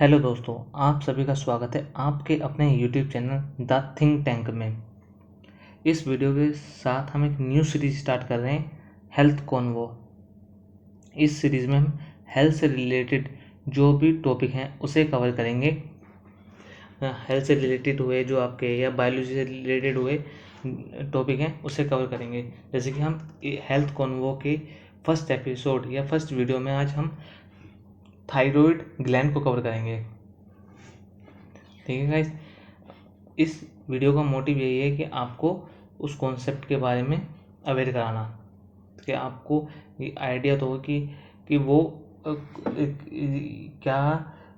Hello दोस्तों, आप सभी का स्वागत है आपके अपने YouTube channel the think tank में। इस वीडियो के साथ हम एक न्यू सीरीज स्टार्ट कर रहे हैं, हेल्थ कॉन्वो। इस सीरीज़ में हम हेल्थ से रिलेटेड जो भी टॉपिक हैं उसे कवर करेंगे। हेल्थ से रिलेटेड हुए जो आपके या बायोलॉजी से रिलेटेड हुए टॉपिक हैं उसे कवर करेंगे। जैसे कि हम हेल्थ कॉन्वो के फर्स्ट एपिसोड या फर्स्ट वीडियो में आज हम थायराइड ग्लैंड को कवर करेंगे। ठीक है गाइस, इस वीडियो का मोटिव यही है कि आपको उस कॉन्सेप्ट के बारे में अवेयर कराना, कि आपको ये आइडिया तो हो कि वो क्या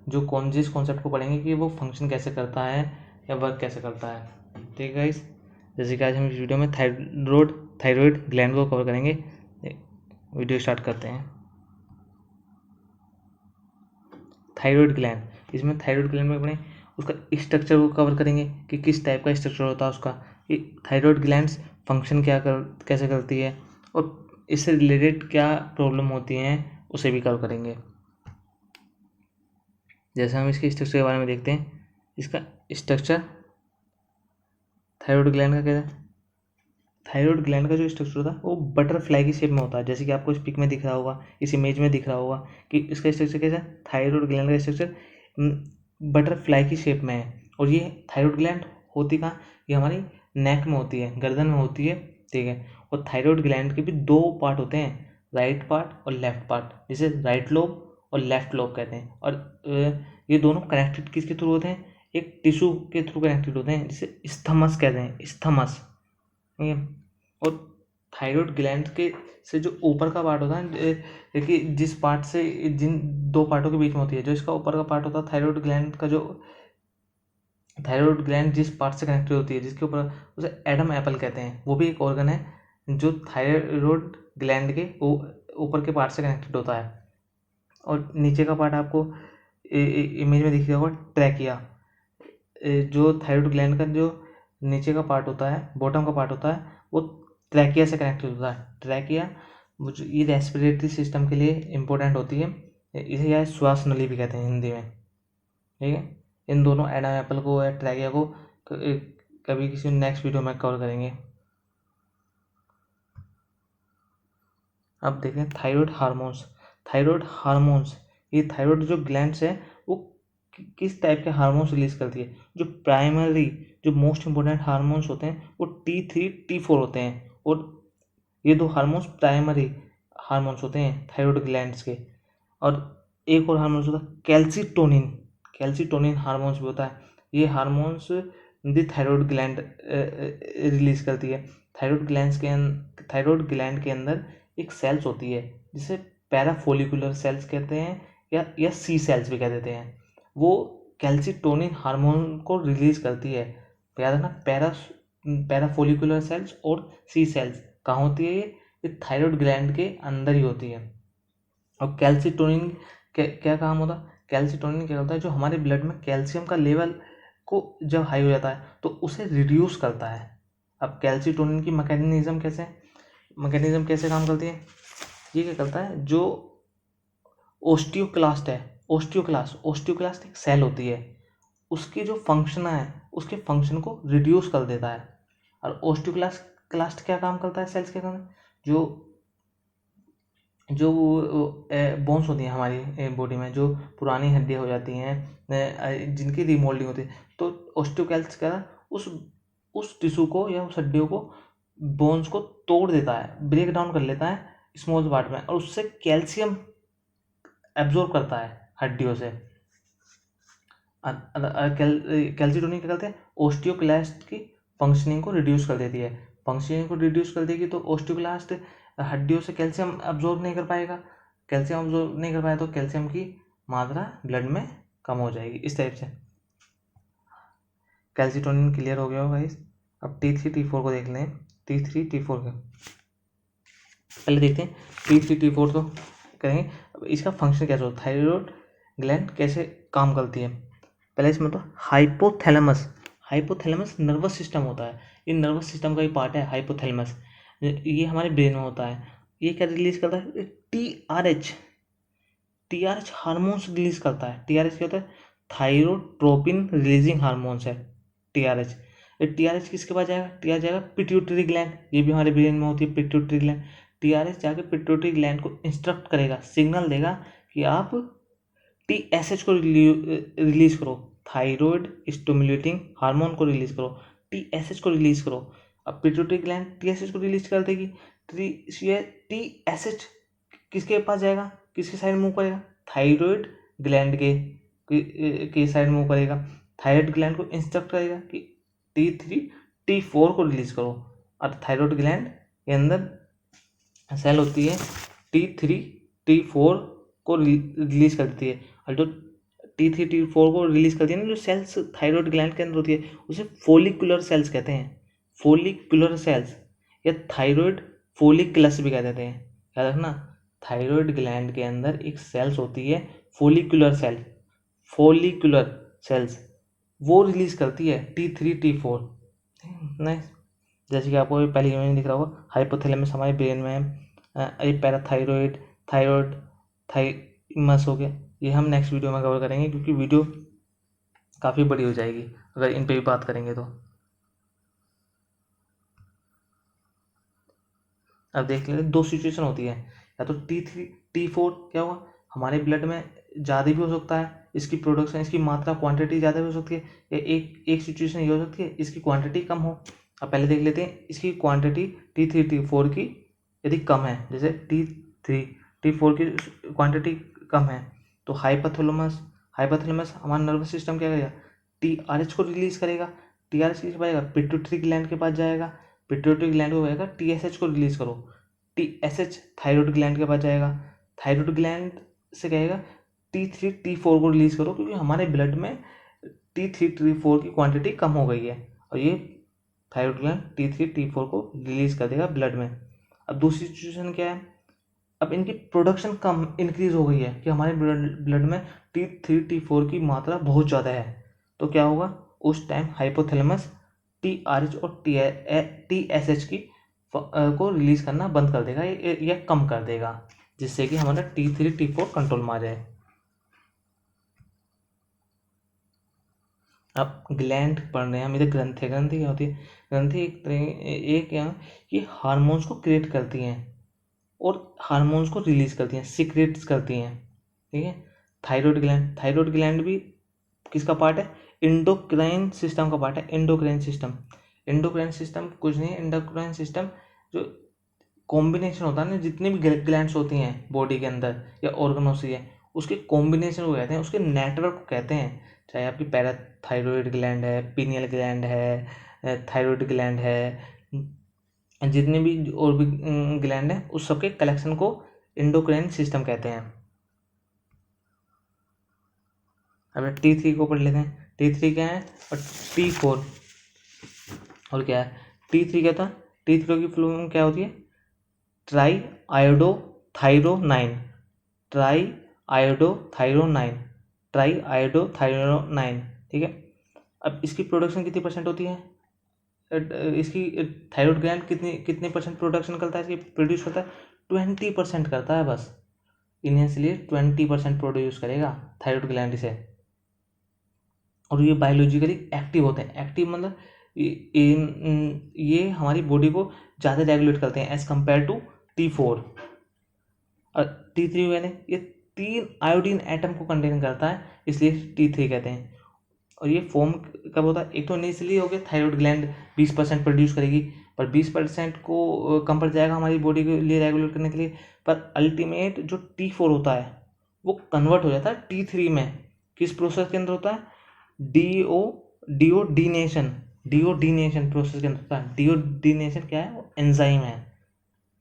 जो जिस कॉन्सेप्ट को पढ़ेंगे कि वो फंक्शन कैसे करता है या वर्क कैसे करता है। ठीक है गाइस, जैसे कि आज हम इस वीडियो में थायराइड ग्लैंड को कवर करेंगे। वीडियो स्टार्ट करते हैं। थायराइड ग्लैंड, इसमें थायराइड ग्लैंड में अपने उसका स्ट्रक्चर को कवर करेंगे कि किस टाइप का स्ट्रक्चर होता है उसका, कि थायराइड ग्लैंड्स फंक्शन कैसे करती है और इससे रिलेटेड क्या प्रॉब्लम होती हैं उसे भी कवर करेंगे। जैसे हम इसके स्ट्रक्चर के बारे में देखते हैं। इसका स्ट्रक्चर थायराइड ग्लैंड का क्या है, थायराइड ग्लैंड का जो स्ट्रक्चर होता है वो बटरफ्लाई की शेप में होता है। जैसे कि आपको इस पिक में दिख रहा होगा, इस इमेज में दिख रहा होगा कि इसका स्ट्रक्चर कैसा है। थायराइड ग्लैंड का स्ट्रक्चर बटरफ्लाई की शेप में है। और ये थायराइड ग्लैंड होती कहाँ, ये हमारी नेक में होती है, गर्दन में होती है। ठीक है, और थायराइड ग्लैंड के भी दो पार्ट होते हैं, राइट पार्ट और लेफ्ट पार्ट, जिसे राइट लोब और लेफ्ट लोब कहते हैं। और ये दोनों कनेक्टेड किसके थ्रू होते हैं, एक टिश्यू के थ्रू कनेक्टेड होते हैं जिसे स्थमस कहते हैं, स्थमस। ठीक है, और थायराइड ग्लैंड के से जो ऊपर का पार्ट होता है, कि जिस पार्ट से जिन दो पार्टों के बीच में होती है, जो इसका ऊपर का पार्ट होता है थायराइड ग्लैंड का, जो थायराइड ग्लैंड जिस पार्ट से कनेक्टेड होती है जिसके ऊपर, उसे एडम एप्पल कहते हैं। वो भी एक ऑर्गन है जो थायराइड ग्लैंड के ऊपर के पार्ट से कनेक्टेड होता है। और नीचे का पार्ट आपको इमेज में दिख रहा होगा, ट्रैकिया। जो थायराइड ग्लैंड का जो नीचे का पार्ट होता है, बॉटम का पार्ट होता है, वो ट्रैकिया से कनेक्टेड होता है। ट्रैकिया ये रेस्पिरेटरी सिस्टम के लिए इम्पोर्टेंट होती है, इसे या श्वास नली भी कहते हैं हिंदी में। ठीक है, इन दोनों एडम एप्पल को या ट्रैकिया को कभी किसी नेक्स्ट वीडियो में कवर करेंगे। अब देखें थायराइड हार्मोन्स। थायराइड हार्मोन्स, ये थायराइड जो ग्लैंड्स है वो किस टाइप के हार्मोन्स रिलीज करती है। जो प्राइमरी, जो मोस्ट इंपॉर्टेंट हार्मोन्स होते हैं वो T3 T4 होते हैं। और ये दो हार्मोन्स प्राइमरी हार्मोन्स होते हैं थायराइड ग्लैंड्स के। और एक और हार्मोन्स होता है कैल्सीटोनिन। कैल्सीटोनिन हार्मोन्स भी होता है। ये hormones the thyroid gland release करती है। थायराइड ग्लैंड के अंदर एक सेल्स होती है जिसे पैराफोलिकुलर सेल्स कहते हैं, या सी सेल्स भी कह देते हैं। वो कैल्सीटोनिन हार्मोन को रिलीज करती है। याद रखना, पैराफोलिकुलर सेल्स और सी सेल्स कहाँ होती है, ये थायराइड ग्लैंड के अंदर ही होती है। और कैल्सीटोनिन क्या काम होता है, कैल्सीटोनिन क्या होता है, जो हमारे ब्लड में कैल्शियम का लेवल को जब हाई हो जाता है तो उसे रिड्यूस करता है। अब कैल्सीटोनिन की मैकेनिज्म कैसे काम करती है, ये क्या करता है, जो ओस्टियोक्लास्ट है, ओस्टियोक्लास्ट एक सेल होती है, उसकी जो फंक्शन है उसके फंक्शन को रिड्यूस कर देता है। और ओस्टियोक्लास्ट क्या काम करता है सेल्स के अंदर, जो जो बोन्स होती हैं हमारी बॉडी में, जो पुरानी हड्डियाँ हो जाती हैं जिनकी रिमोल्डिंग होती है, तो ओस्टियोक्लास्ट क्या है, उस टिश्यू को या उस हड्डियों को, बोन्स को तोड़ देता है, ब्रेक डाउन कर लेता है स्मॉल पार्ट में, और उससे कैल्शियम एब्जॉर्ब करता है हड्डियों से। कैल्सीटोनिन क्या करते हैं, ओस्टियोक्लास्ट की फंक्शनिंग को रिड्यूस कर देती है। फंक्शनिंग को रिड्यूस कर देगी तो ओस्टियोक्लास्ट हड्डियों से कैल्शियम अब्जॉर्ब नहीं कर पाएगा। कैल्शियम अब्जॉर्ब नहीं कर पाया तो कैल्शियम की मात्रा ब्लड में कम हो जाएगी। इस टाइप से कैल्सीटोनिन क्लियर हो गया होगा इस। अब T3 T4 को देख लें। T3 T4 का पहले देखते हैं। T3 T4 तो करेंगे। अब इसका फंक्शन कैसे होता है, थायराइड ग्लैंड कैसे काम करती है। पहले इसमें तो हाइपोथैलेमस नर्वस सिस्टम होता है। ये नर्वस सिस्टम का ही पार्ट है हाइपोथैलेमस। ये हमारे ब्रेन में होता है। ये क्या रिलीज करता है, टीआरएच हार्मोन्स रिलीज करता है। टीआरएच क्या होता है, थायरोट्रोपिन रिलीजिंग हार्मोन्स है, TRH। TRH किसके पास जाएगा? TRH जाएगा पिट्यूटरी ग्लैंड, ये भी हमारे ब्रेन में होती है पिट्यूटरी ग्लैंड। TRH जाके पिट्यूटरी ग्लैंड को इंस्ट्रक्ट करेगा, सिग्नल देगा कि आप TSH को रिलीज करो, थायराइड स्टिमुलेटिंग हार्मोन को रिलीज करो, TSH को रिलीज करो। अब पिट्यूटरी ग्लैंड TSH को रिलीज कर देगी, TSH किसके पास जाएगा, किसके साइड मूव करेगा? थायराइड ग्लैंड के साइड मूव करेगा, थायराइड ग्लैंड को इंस्ट्रक्ट करेगा कि T3 T4 को रिलीज करो। और थायराइड ग्लैंड के अंदर सेल होती है T3 T4 को रिलीज कर देती है, और जो T3 T4 को रिलीज करती है ना, जो सेल्स थायराइड ग्लैंड के अंदर होती है उसे फोलिकुलर सेल्स कहते हैं, फोलिकुलर सेल्स या थायराइड फोलिकुलस भी कह देते हैं। याद रखना, थायराइड ग्लैंड के अंदर एक सेल्स होती है फोलिकुलर सेल, फोलिकुलर सेल्स, वो रिलीज करती है T3 T4। नहीं, जैसे कि आपको पहले इमेज में दिख रहा होगा, हाइपोथैलेमस हमारे ब्रेन में है, पैराथायरॉइड, थायराइड, थाइमस हो गया। ये हम नेक्स्ट वीडियो में कवर करेंगे, क्योंकि वीडियो काफ़ी बड़ी हो जाएगी अगर इन पे भी बात करेंगे तो। अब देख लेते, दो सिचुएशन होती है, या तो T3 T4 क्या हुआ, हमारे ब्लड में ज़्यादा भी हो सकता है, इसकी प्रोडक्शन, इसकी मात्रा, क्वांटिटी ज़्यादा भी हो सकती है, या एक सिचुएशन ये हो सकती है इसकी क्वांटिटी कम हो। अब पहले देख लेते हैं इसकी क्वांटिटी T3 T4 की यदि कम है, जैसे T3 T4 की क्वांटिटी कम है, तो हाइपोथैलेमस हमारा नर्वस सिस्टम क्या करेगा? TRH को रिलीज करेगा। TRH किस पास जाएगा? पिट्यूटरी ग्लैंड के पास जाएगा, पिट्यूटरी ग्लैंड को कहेगा TSH को रिलीज करो, TSH थायराइड ग्लैंड के पास जाएगा, थायराइड ग्लैंड से कहेगा T3 T4 को रिलीज करो, क्योंकि हमारे ब्लड में T3 T4 की क्वांटिटी कम हो गई है, और ये थायराइड ग्लैंड T3 T4 को रिलीज कर देगा ब्लड में। अब दूसरी सिचुएशन क्या है, अब इनकी प्रोडक्शन कम इंक्रीज हो गई है कि हमारे ब्लड में T3 T4 की मात्रा बहुत ज़्यादा है, तो क्या होगा? उस टाइम हाइपोथैलेमस TRH और TSH की को रिलीज करना बंद कर देगा या कम कर देगा, जिससे कि हमारा T3 T4 कंट्रोल में आ जाए। अब ग्लैंड पढ़ रहे हैं हम, इधर ग्रंथि क्या होती है? ग्रंथि एक क्या, ये हार्मोन्स को क्रिएट करती हैं और हार्मोन्स को रिलीज करती हैं, सीक्रेट्स करती हैं, ठीक है। थायराइड ग्लैंड भी किसका पार्ट है? इंडोक्राइन सिस्टम का पार्ट है, इंडोक्राइन सिस्टम कुछ नहीं है, इंडोक्राइन सिस्टम जो कॉम्बिनेशन होता है ना, जितनी भी ग्लैंड्स होती हैं बॉडी के अंदर या ऑर्गनों से है, उसके कॉम्बिनेशन को कहते हैं, उसके नेटवर्क को कहते हैं। चाहे आपकी पैराथायरॉइड ग्लैंड है, पीनियल ग्लैंड है, थायराइड ग्लैंड है, जितने भी और भी ग्लैंड है, उस सबके कलेक्शन को इंडोक्राइन सिस्टम कहते हैं। अब T3 को पढ़ लेते हैं, T3 क्या है और T4 और क्या है? T3 क्या था? T3 की फुल फॉर्म क्या होती है? ट्राई आयोडोथायरोनाइन, ठीक है। अब इसकी प्रोडक्शन कितनी परसेंट होती है? इसकी थायराइड ग्लैंड कितने परसेंट प्रोडक्शन करता है, इसकी प्रोड्यूस करता है? 20% करता है बस, इनिशियली 20% प्रोड्यूस करेगा थायराइड ग्लैंड से। और ये बायोलॉजिकली एक्टिव होते हैं, एक्टिव मतलब ये हमारी बॉडी को ज़्यादा रेगुलेट करते हैं एज कम्पेयर टू T4। और T3 मैंने ये 3 आयोडीन एटम को कंटेन करता है, इसलिए T3 कहते हैं। और ये फॉर्म कब होता है? एक तो इनिशियली हो गया, थायराइड ग्लैंड 20% प्रोड्यूस करेगी, पर 20% को कम पड़ जाएगा हमारी बॉडी के लिए रेगुलेट करने के लिए, पर अल्टीमेट जो T4 होता है वो कन्वर्ट हो जाता है T3 में। किस प्रोसेस के अंदर होता है? डिओडीनेशन प्रोसेस के अंदर होता है। डिओडीनेशन क्या है? वो एंजाइम है,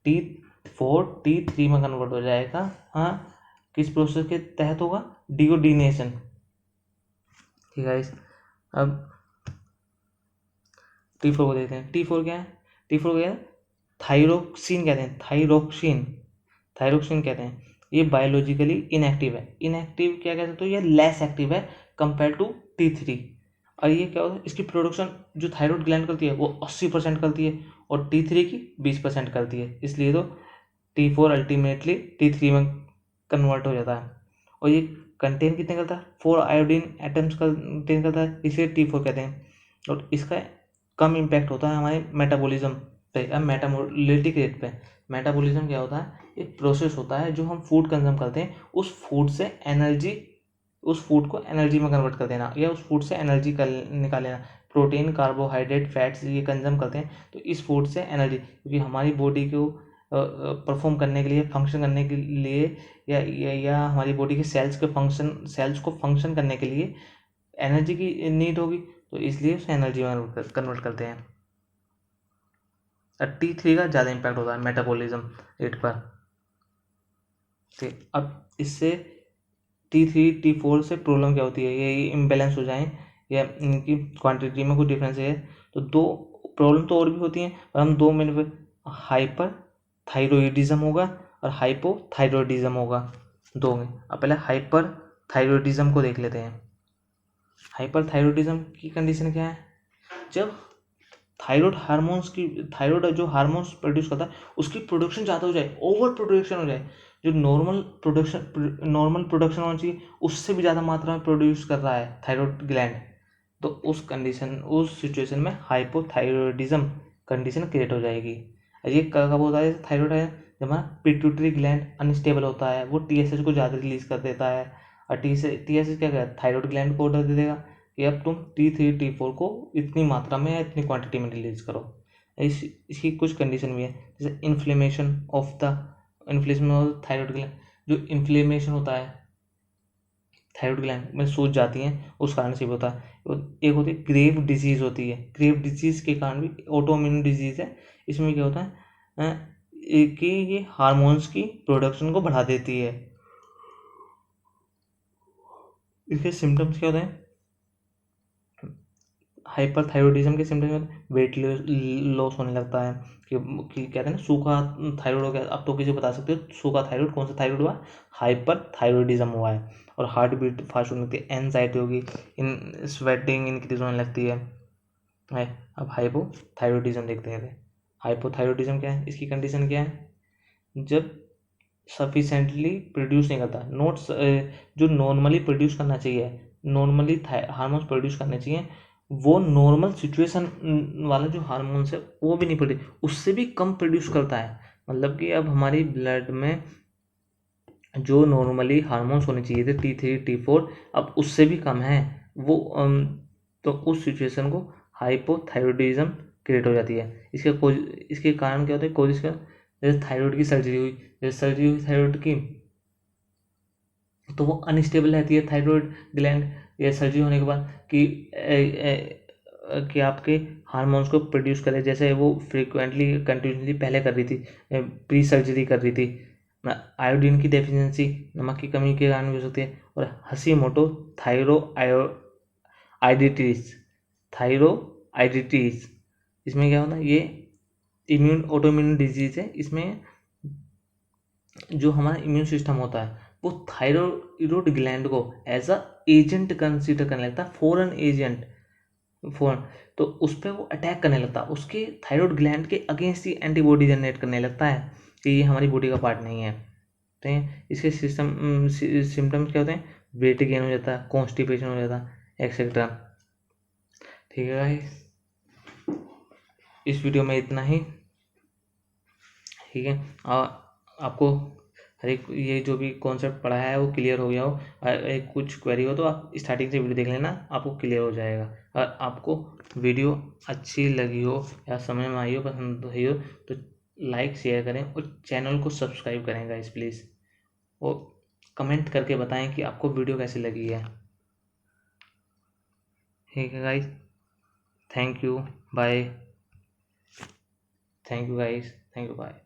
T4 T3 में कन्वर्ट हो जाएगा। हाँ, किस प्रोसेस के तहत होगा? डिओडीनेशन, ठीक है। अब T4 को देखते हैं, T4 क्या है? T4 क्या है? थायरोक्सिन कहते हैं, थायरोक्सिन कहते हैं। ये बायोलॉजिकली इनएक्टिव है, इनएक्टिव क्या कहते हैं? तो ये लेस एक्टिव है कंपेयर टू T3। और ये क्या होता है? इसकी प्रोडक्शन जो थायराइड ग्लैंड करती है वो 80% करती है, और T3 की 20% करती है, इसलिए तो T4 अल्टीमेटली T3 में कन्वर्ट हो जाता है। और ये कंटेन कितने करता है, 4 आयोडीन एटम्स कंटेन करता है, इसलिए T4 कहते हैं। और इसका कम इम्पैक्ट होता है हमारे मेटाबॉलिज्म पे या मेटाबोलिटिक रेट पे। मेटाबॉलिज्म क्या होता है, एक प्रोसेस होता है जो हम फूड कंज्यूम करते हैं, उस फूड से एनर्जी, उस फूड को एनर्जी में कन्वर्ट कर देना या उस फूड से एनर्जी निकाल लेना। प्रोटीन, कार्बोहाइड्रेट, फैट्स ये कंज्यूम करते हैं तो इस फूड से एनर्जी, क्योंकि हमारी बॉडी को परफॉर्म करने के लिए, फंक्शन करने के लिए या हमारी बॉडी के सेल्स को फंक्शन करने के लिए एनर्जी की नीड होगी, तो इसलिए उसे एनर्जी में कन्वर्ट करते हैं। T3 का ज़्यादा इम्पैक्ट होता है मेटाबॉलिज्म रेट पर। ठीक, अब इससे T3 T4 से प्रॉब्लम क्या होती है, ये इम्बेलेंस हो जाए या इनकी क्वांटिटी में कोई डिफरेंस है, तो दो प्रॉब्लम तो और भी होती हैं, पर हम 2 मिनट में हाइपर थायरॉइडिज्म होगा और हाइपोथायरॉइडिज्म होगा, दो में। अब पहले हाइपर थायरॉइडिज्म को देख लेते हैं। हाइपर थायरॉइडिज्म की कंडीशन क्या है, जब थायराइड जो हार्मोन्स प्रोड्यूस करता है उसकी प्रोडक्शन ज़्यादा हो जाए, ओवर प्रोडक्शन हो जाए, जो नॉर्मल प्रोडक्शन होना चाहिए उससे भी ज़्यादा मात्रा में प्रोड्यूस कर रहा है थायराइड ग्लैंड, तो उस सिचुएशन में हाइपोथायरॉइडिज्म कंडीशन क्रिएट हो जाएगी। ये कब होता है थायराइड है, जब हमारा पिट्यूटरी ग्लैंड अनस्टेबल होता है, वो TSH को ज़्यादा रिलीज कर देता है, और TSH क्या कहता है, थायराइड ग्लैंड को ऑर्डर दे देगा कि अब तुम T3 T4 को इतनी मात्रा में या इतनी क्वांटिटी में रिलीज करो। इसकी कुछ कंडीशन भी है, जैसे इन्फ्लेमेशन ऑफ थायराइड ग्लैंड, जो इन्फ्लेमेशन होता है थायराइड ग्लैंड में सूज जाती हैं उस कारण से भी होता है। एक होती है ग्रेव डिजीज होती है, ग्रेव डिजीज के कारण भी, ऑटोइम्यून डिजीज है, इसमें क्या होता है कि ये हार्मोन्स की प्रोडक्शन को बढ़ा देती है। इसके सिम्टम्स क्या होते हैं, हाइपरथायरॉइडिज्म के सिम्टम्स होते हैं, वेट लॉस होने लगता है, कि कहते हैं ना सूखा थायराइड हो गया, अब तो किसी बता सकते हो सूखा थायराइड कौन सा थायराइड हुआ, हाइपरथायरॉइडिज्म हुआ है। और हार्ट बीट फास्ट होने लगती है, एनजाइटी होगी, स्वेटिंग इंक्रीज होने लगती है। अब हाइपोथायरॉइडिज्म देखते हैं। हाइपोथायरॉइडिज्म क्या है, इसकी कंडीशन क्या है, जब सफिशेंटली प्रोड्यूस नहीं करता, जो नॉर्मली प्रोड्यूस करना चाहिए, नॉर्मली हार्मोन्स प्रोड्यूस करने चाहिए, वो नॉर्मल सिचुएशन वाला जो हार्मोन्स है वो भी नहीं प्रोड्यूस, उससे भी कम प्रोड्यूस करता है। मतलब कि अब हमारी ब्लड में जो नॉर्मली हार्मोन्स होने चाहिए थे T3 T4 अब उससे भी कम है वो, तो उस सिचुएशन को हाइपोथायरॉइडिज्म क्रिएट हो जाती है। इसके कारण क्या होता है, कोज इसका, जैसे थायराइड की सर्जरी हुई, थायराइड की, तो वो अनस्टेबल रहती है थायराइड ग्लैंड, या सर्जरी होने के बाद कि आपके हार्मोन्स को प्रोड्यूस करे, जैसे वो फ्रिक्वेंटली कंटिन्यूसली पहले कर रही थी, प्री सर्जरी कर रही थी। आयोडीन की डेफिशिएंसी, नमक की कमी के कारण भी हो सकती है। और हशीमोटो थायरोआइडिटीज, इसमें क्या होता है, ये ऑटोइम्यून डिजीज है, इसमें जो हमारा इम्यून सिस्टम होता है वो थायराइड ग्लैंड को एज अ एजेंट कंसीडर करने लगता है, फॉरेन एजेंट, तो उस पर वो अटैक करने लगता है, उसके थायराइड ग्लैंड के अगेंस्ट ही एंटीबॉडी जनरेट करने लगता है कि ये हमारी बॉडी का पार्ट नहीं है। तो इसके सिम्टम्स क्या होते हैं, वेट गेन हो जाता है, कॉन्स्टिपेशन हो जाता है, एक्सेट्रा। ठीक है गाइस, इस वीडियो में इतना ही। ठीक है, और आपको हर एक ये जो भी कॉन्सेप्ट पढ़ा है वो क्लियर हो गया हो, एक कुछ क्वेरी हो तो आप स्टार्टिंग से वीडियो देख लेना, आपको क्लियर हो जाएगा। और आपको वीडियो अच्छी लगी हो या समझ में आई हो, पसंद आई हो, तो लाइक शेयर करें और चैनल को सब्सक्राइब करें गाइस प्लीज़, और कमेंट करके बताएं कि आपको वीडियो कैसी लगी है। ठीक है guys, thank you, bye. Thank you guys, thank you, bye.